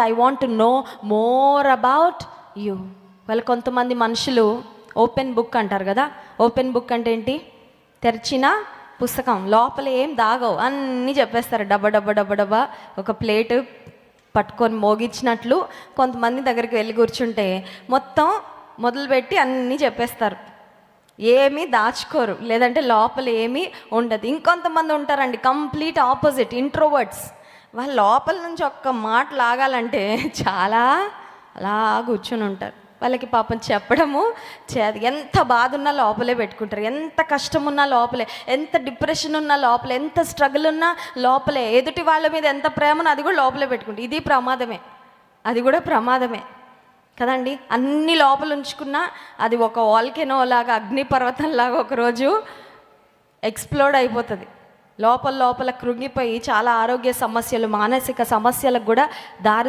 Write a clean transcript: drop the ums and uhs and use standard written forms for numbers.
I want to know more about you. వాళ్ళు కొంతమంది మనుషులు ఓపెన్ బుక్ అంటారు కదా. ఓపెన్ బుక్ అంటే ఏంటి? తెరిచిన పుస్తకం, లోపల ఏం దాగవు, అన్నీ చెప్పేస్తారు. డబ్బా ఒక ప్లేటు పట్టుకొని మోగించినట్లు కొంతమంది దగ్గరికి వెళ్ళి కూర్చుంటే మొత్తం మొదలుపెట్టి అన్నీ చెప్పేస్తారు, ఏమీ దాచుకోరు, లేదంటే లోపల ఏమీ ఉండదు. ఇంకొంతమంది ఉంటారండి కంప్లీట్ ఆపోజిట్, ఇంట్రోవర్ట్స్. వాళ్ళ లోపల నుంచి ఒక్క మాట లాగాలంటే చాలా అలా కూర్చొని ఉంటారు. వాళ్ళకి పాపం చెప్పడము చేది. ఎంత బాధ ఉన్నా లోపలే పెట్టుకుంటారు, ఎంత కష్టం ఉన్నా లోపలే, ఎంత డిప్రెషన్ ఉన్నా లోపలే, ఎంత స్ట్రగుల్ ఉన్నా లోపలే, ఎదుటి వాళ్ళ మీద ఎంత ప్రేమను అది కూడా లోపలే పెట్టుకుంటారు. ఇది ప్రమాదమే, అది కూడా ప్రమాదమే కదండి. అన్ని లోపల ఉంచుకున్నా అది ఒక వాల్కెనో లాగా, అగ్నిపర్వతంలాగా ఒకరోజు ఎక్స్ప్లోడ్ అయిపోతుంది. లోపల కృంగిపోయి చాలా ఆరోగ్య సమస్యలు, మానసిక సమస్యలకు కూడా దారి